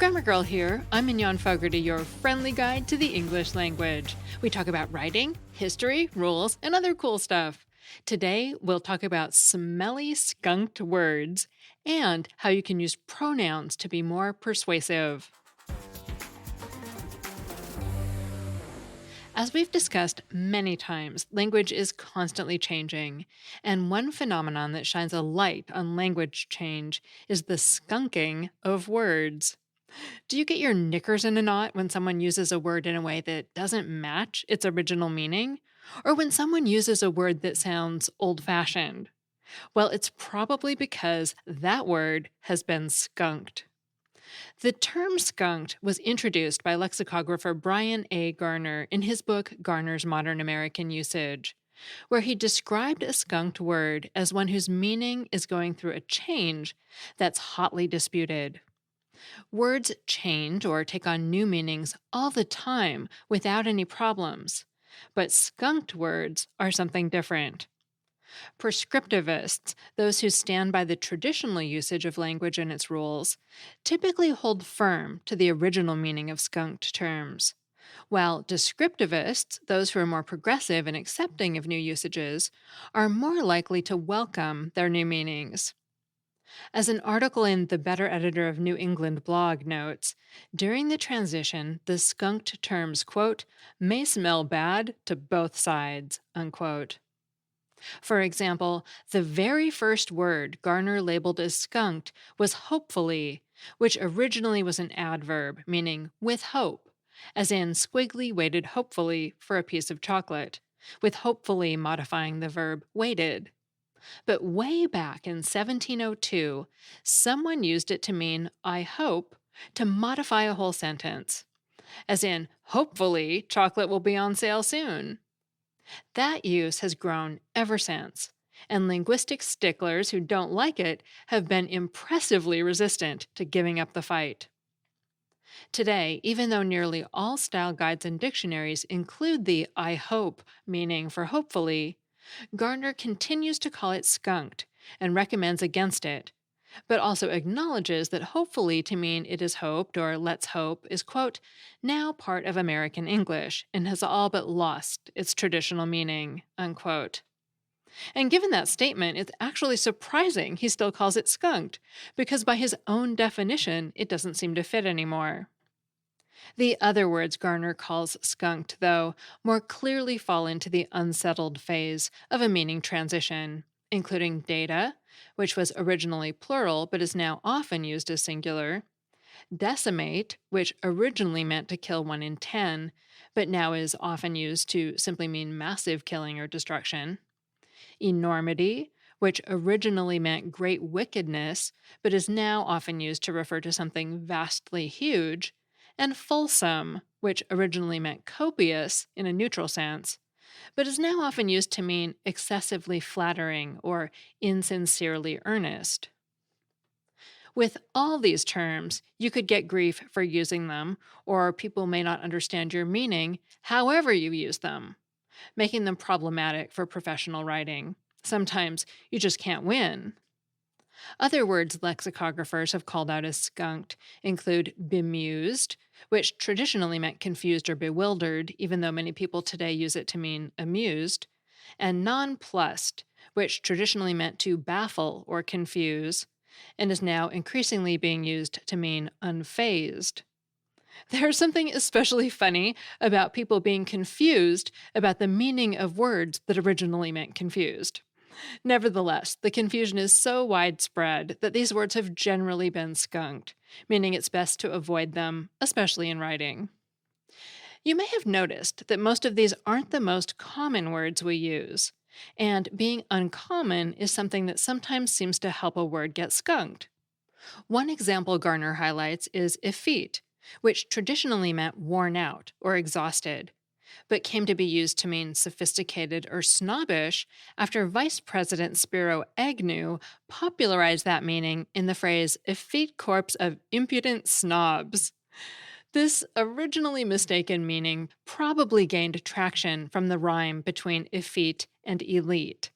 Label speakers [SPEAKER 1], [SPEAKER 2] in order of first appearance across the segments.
[SPEAKER 1] Grammar Girl here. I'm Mignon Fogarty, your friendly guide to the English language. We talk about writing, history, rules, and other cool stuff. Today, we'll talk about smelly, skunked words and how you can use pronouns to be more persuasive. As we've discussed many times, language is constantly changing, and one phenomenon that shines a light on language change is the skunking of words. Do you get your knickers in a knot when someone uses a word in a way that doesn't match its original meaning? Or when someone uses a word that sounds old fashioned? Well, it's probably because that word has been skunked. The term skunked was introduced by lexicographer Brian A. Garner in his book Garner's Modern American Usage, where he described a skunked word as one whose meaning is going through a change that's hotly disputed. Words change or take on new meanings all the time without any problems, but skunked words are something different. Prescriptivists, those who stand by the traditional usage of language and its rules, typically hold firm to the original meaning of skunked terms, while descriptivists, those who are more progressive and accepting of new usages, are more likely to welcome their new meanings. As an article in The Better Editor of New England blog notes, during the transition, the skunked terms, quote, may smell bad to both sides, unquote. For example, the very first word Garner labeled as skunked was hopefully, which originally was an adverb meaning with hope, as in Squiggly waited hopefully for a piece of chocolate, with hopefully modifying the verb waited. But way back in 1702, someone used it to mean I hope to modify a whole sentence, as in, hopefully, chocolate will be on sale soon. That use has grown ever since, and linguistic sticklers who don't like it have been impressively resistant to giving up the fight. Today, even though nearly all style guides and dictionaries include the I hope meaning for hopefully, Garner continues to call it skunked and recommends against it, but also acknowledges that hopefully to mean it is hoped or let's hope is, quote, now part of American English and has all but lost its traditional meaning, unquote. And given that statement, it's actually surprising he still calls it skunked, because by his own definition, it doesn't seem to fit anymore. The other words Garner calls skunked, though, more clearly fall into the unsettled phase of a meaning transition, including data, which was originally plural but is now often used as singular, decimate, which originally meant to kill 1 in 10, but now is often used to simply mean massive killing or destruction, enormity, which originally meant great wickedness, but is now often used to refer to something vastly huge, and fulsome, which originally meant copious in a neutral sense, but is now often used to mean excessively flattering or insincerely earnest. With all these terms, you could get grief for using them, or people may not understand your meaning however you use them, making them problematic for professional writing. Sometimes you just can't win. Other words lexicographers have called out as skunked include bemused, which traditionally meant confused or bewildered, even though many people today use it to mean amused, and nonplussed, which traditionally meant to baffle or confuse, and is now increasingly being used to mean unfazed. There's something especially funny about people being confused about the meaning of words that originally meant confused. Nevertheless, the confusion is so widespread that these words have generally been skunked, meaning it's best to avoid them, especially in writing. You may have noticed that most of these aren't the most common words we use, and being uncommon is something that sometimes seems to help a word get skunked. One example Garner highlights is effete, which traditionally meant worn out or exhausted, but came to be used to mean sophisticated or snobbish after Vice President Spiro Agnew popularized that meaning in the phrase effete corpse of impudent snobs. This originally mistaken meaning probably gained traction from the rhyme between effete and elite.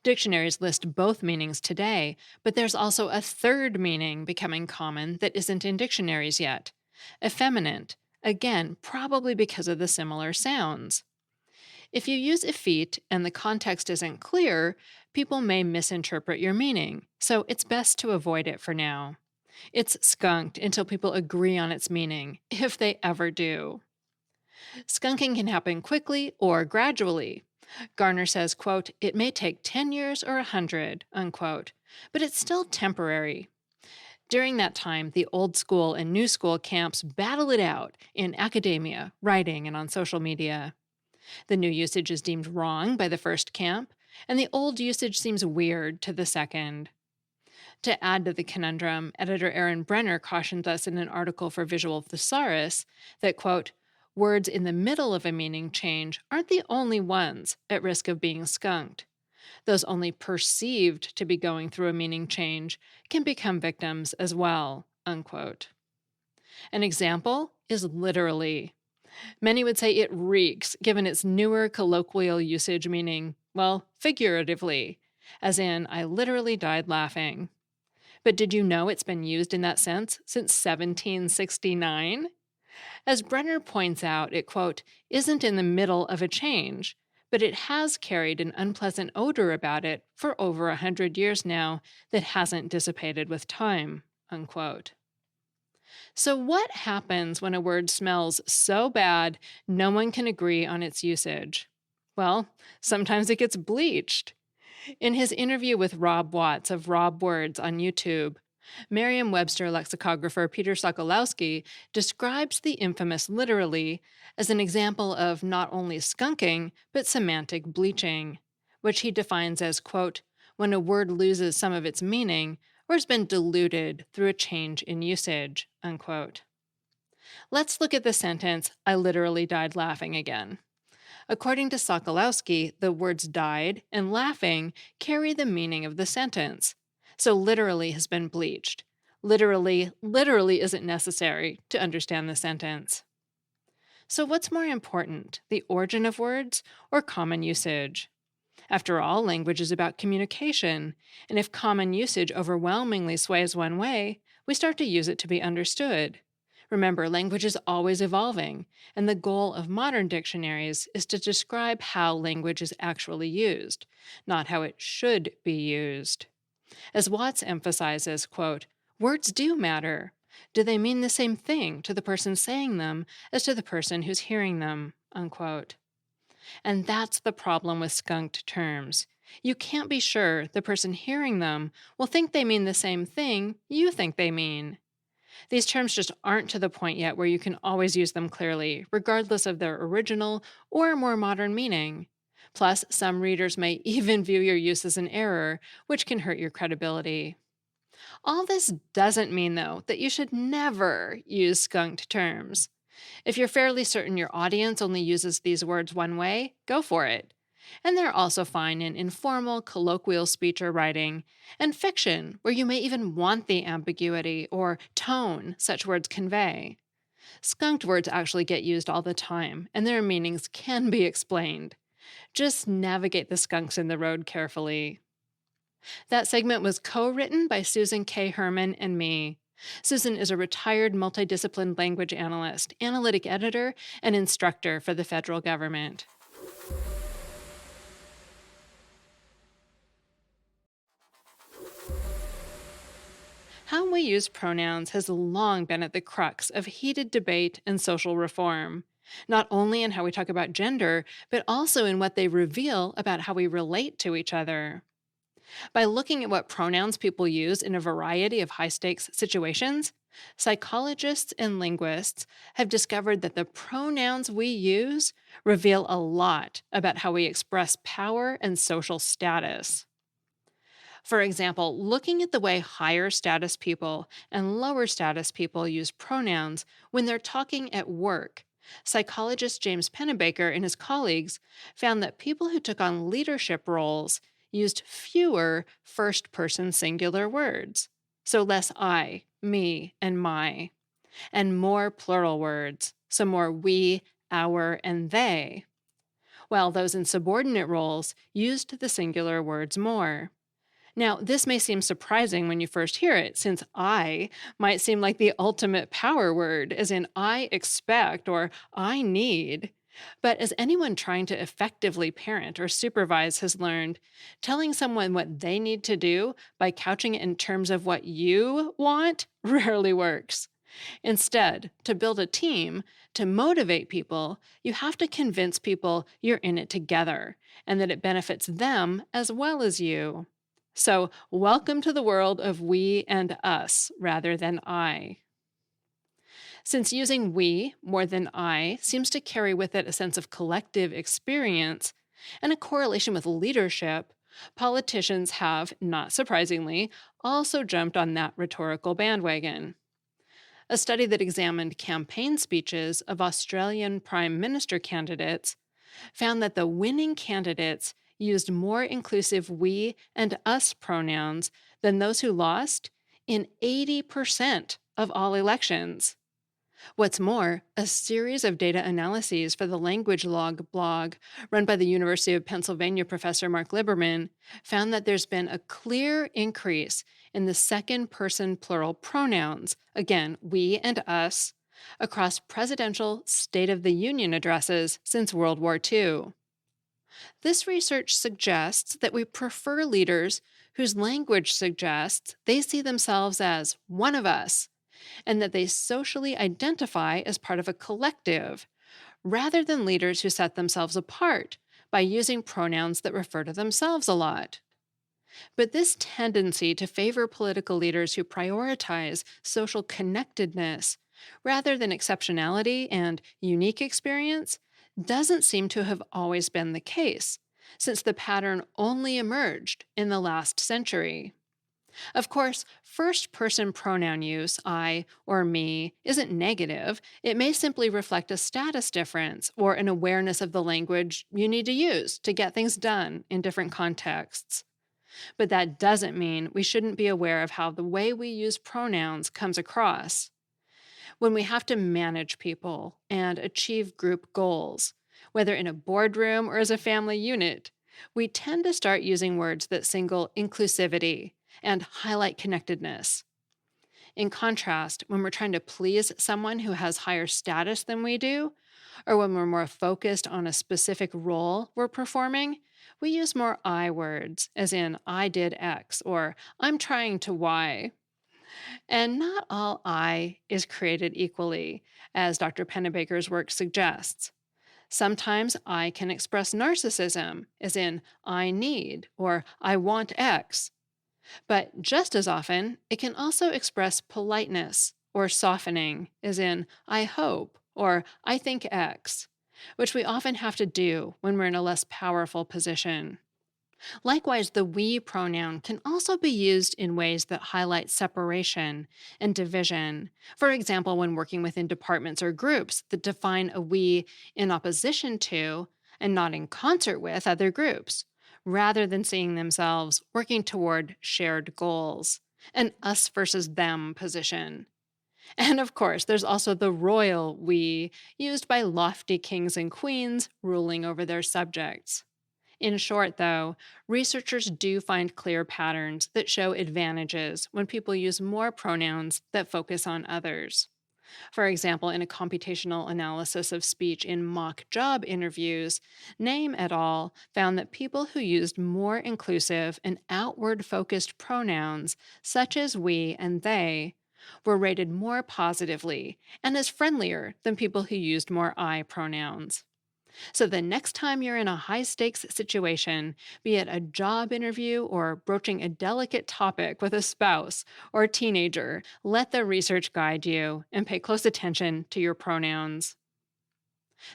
[SPEAKER 1] Dictionaries list both meanings today, but there's also a third meaning becoming common that isn't in dictionaries yet: effeminate, again, probably because of the similar sounds. If you use effete and the context isn't clear, people may misinterpret your meaning, so it's best to avoid it for now. It's skunked until people agree on its meaning, if they ever do. Skunking can happen quickly or gradually. Garner says, quote, "It may take 10 years or 100, unquote, but it's still temporary." During that time, the old school and new school camps battle it out in academia, writing, and on social media. The new usage is deemed wrong by the first camp, and the old usage seems weird to the second. To add to the conundrum, editor Aaron Brenner cautioned us in an article for Visual Thesaurus that, quote, "Words in the middle of a meaning change aren't the only ones at risk of being skunked. Those only perceived to be going through a meaning change can become victims as well," unquote. An example is literally. Many would say it reeks, given its newer colloquial usage meaning, well, figuratively, as in, I literally died laughing. But did you know it's been used in that sense since 1769? As Brenner points out, it, quote, "isn't in the middle of a change, but it has carried an unpleasant odor about it for over 100 years now that hasn't dissipated with time," unquote. So, what happens when a word smells so bad no one can agree on its usage? Well, sometimes it gets bleached. In his interview with Rob Watts of Rob Words on YouTube, Merriam-Webster lexicographer Peter Sokolowski describes the infamous literally as an example of not only skunking, but semantic bleaching, which he defines as, quote, "when a word loses some of its meaning or has been diluted through a change in usage," unquote. Let's look at the sentence, "I literally died laughing," again. According to Sokolowski, the words died and laughing carry the meaning of the sentence. So literally has been bleached. Literally isn't necessary to understand the sentence. So what's more important, the origin of words or common usage? After all, language is about communication, and if common usage overwhelmingly sways one way, we start to use it to be understood. Remember, language is always evolving, and the goal of modern dictionaries is to describe how language is actually used, not how it should be used. As Watts emphasizes, quote, "Words do matter. Do they mean the same thing to the person saying them as to the person who's hearing them?" Unquote. And that's the problem with skunked terms. You can't be sure the person hearing them will think they mean the same thing you think they mean. These terms just aren't to the point yet where you can always use them clearly, regardless of their original or more modern meaning. Plus, some readers may even view your use as an error, which can hurt your credibility. All this doesn't mean, though, that you should never use skunked terms. If you're fairly certain your audience only uses these words one way, go for it. And they're also fine in informal, colloquial speech or writing, and fiction, where you may even want the ambiguity or tone such words convey. Skunked words actually get used all the time, and their meanings can be explained. Just navigate the skunks in the road carefully. That segment was co-written by Susan K. Herman and me. Susan is a retired multidisciplined language analyst, analytic editor, and instructor for the federal government. How we use pronouns has long been at the crux of heated debate and social reform, not only in how we talk about gender, but also in what they reveal about how we relate to each other. By looking at what pronouns people use in a variety of high stakes situations, psychologists and linguists have discovered that the pronouns we use reveal a lot about how we express power and social status. For example, looking at the way higher status people and lower status people use pronouns when they're talking at work, psychologist James Pennebaker and his colleagues found that people who took on leadership roles used fewer first person singular words, so less I, me, and my, and more plural words, so more we, our, and they. while those in subordinate roles used the singular words more. Now, this may seem surprising when you first hear it, since I might seem like the ultimate power word, as in I expect or I need. But as anyone trying to effectively parent or supervise has learned, telling someone what they need to do by couching it in terms of what you want rarely works. Instead, to build a team, to motivate people, you have to convince people you're in it together and that it benefits them as well as you. So, welcome to the world of we and us rather than I. Since using we more than I seems to carry with it a sense of collective experience and a correlation with leadership, politicians have, not surprisingly, also jumped on that rhetorical bandwagon. A study that examined campaign speeches of Australian Prime Minister candidates found that the winning candidates used more inclusive we and us pronouns than those who lost in 80% of all elections. What's more, a series of data analyses for the Language Log blog, run by the University of Pennsylvania professor Mark Liberman, found that there's been a clear increase in the second person plural pronouns, again, we and us, across presidential State of the Union addresses since World War II. This research suggests that we prefer leaders whose language suggests they see themselves as one of us and that they socially identify as part of a collective, rather than leaders who set themselves apart by using pronouns that refer to themselves a lot. But this tendency to favor political leaders who prioritize social connectedness rather than exceptionality and unique experience doesn't seem to have always been the case, since the pattern only emerged in the last century. Of course, first person pronoun use, I or me, isn't negative. It may simply reflect a status difference or an awareness of the language you need to use to get things done in different contexts. But that doesn't mean we shouldn't be aware of how the way we use pronouns comes across. When we have to manage people and achieve group goals, whether in a boardroom or as a family unit, we tend to start using words that signal inclusivity and highlight connectedness. In contrast, when we're trying to please someone who has higher status than we do, or when we're more focused on a specific role we're performing, we use more I words, as in I did X or I'm trying to Y. And not all I is created equally, as Dr. Pennebaker's work suggests. Sometimes I can express narcissism, as in I need or I want X. But just as often, it can also express politeness or softening, as in I hope or I think X, which we often have to do when we're in a less powerful position. Likewise, the we pronoun can also be used in ways that highlight separation and division. For example, when working within departments or groups that define a we in opposition to and not in concert with other groups, rather than seeing themselves working toward shared goals, an us versus them position. And of course, there's also the royal we, used by lofty kings and queens ruling over their subjects. In short, though, researchers do find clear patterns that show advantages when people use more pronouns that focus on others. For example, in a computational analysis of speech in mock job interviews, Name et al. Found that people who used more inclusive and outward focused pronouns, such as we and they, were rated more positively and as friendlier than people who used more I pronouns. So the next time you're in a high stakes situation, be it a job interview or broaching a delicate topic with a spouse or a teenager, let the research guide you and pay close attention to your pronouns.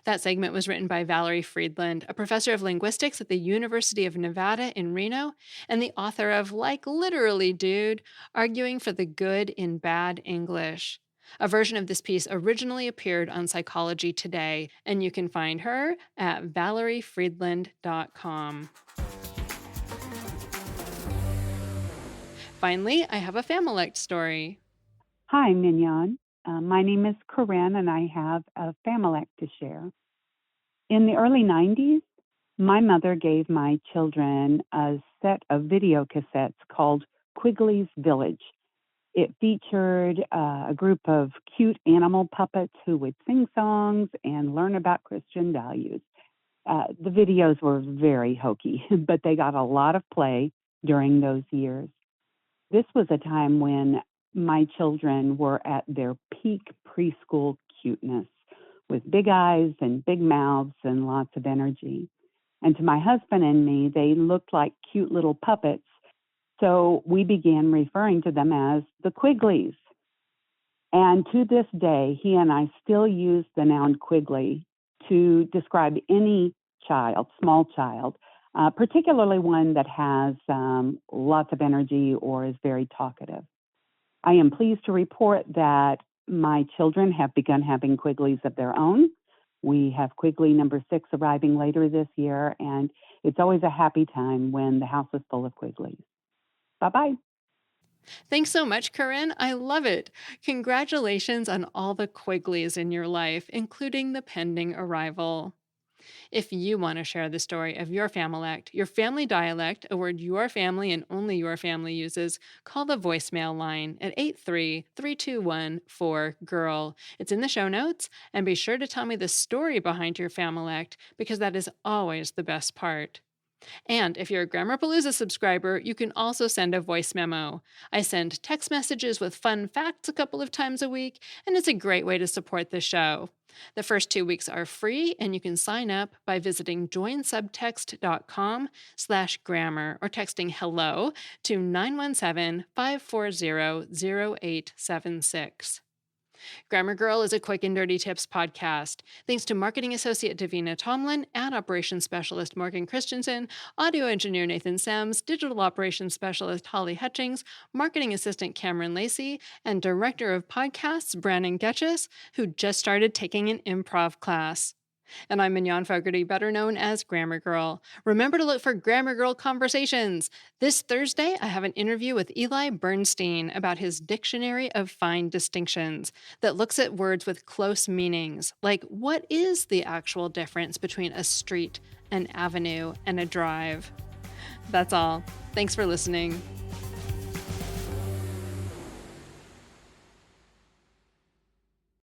[SPEAKER 1] That segment was written by Valerie Friedland, a professor of linguistics at the University of Nevada in Reno, and the author of Like Literally Dude, Arguing for the Good in Bad English. A version of this piece originally appeared on Psychology Today, and you can find her at valeriefriedland.com. Finally, I have a Familect story.
[SPEAKER 2] Hi, Mignon. My name is Corinne, and I have a Familect to share. In the early 90s, My mother gave my children a set of video cassettes called Quigley's Village. It featured a group of cute animal puppets who would sing songs and learn about Christian values. The videos were very hokey, but they got a lot of play during those years. This was a time when my children were at their peak preschool cuteness with big eyes and big mouths and lots of energy. And to my husband and me, they looked like cute little puppets. So we began referring to them as the Quigleys. And to this day, he and I still use the noun Quigley to describe any child, small child, particularly one that has lots of energy or is very talkative. I am pleased to report that my children have begun having Quigleys of their own. We have Quigley number 6 arriving later this year, and it's always a happy time when the house is full of Quigleys. Bye-bye.
[SPEAKER 1] Thanks so much, Corinne. I love it. Congratulations on all the Quigleys in your life, including the pending arrival. If you want to share the story of your Familect, your family dialect, a word your family and only your family uses, call the voicemail line at 83321-4GIRL. It's in the show notes, and be sure to tell me the story behind your Familect because that is always the best part. And if you're a Grammarpalooza subscriber, you can also send a voice memo. I send text messages with fun facts a couple of times a week, and it's a great way to support the show. The first 2 weeks are free, and you can sign up by visiting joinsubtext.com/grammar or texting hello to 917-540-0876. Grammar Girl is a quick and dirty tips podcast. Thanks to marketing associate Davina Tomlin, ad operations specialist Morgan Christensen, audio engineer Nathan Sems, digital operations specialist Holly Hutchings, marketing assistant Cameron Lacey, and director of podcasts Brandon Getches, who just started taking an improv class. And I'm Mignon Fogarty, better known as Grammar Girl. Remember to look for Grammar Girl Conversations. This Thursday, I have an interview with Eli Bernstein about his Dictionary of Fine Distinctions that looks at words with close meanings, like what is the actual difference between a street, an avenue, and a drive? That's all. Thanks for listening.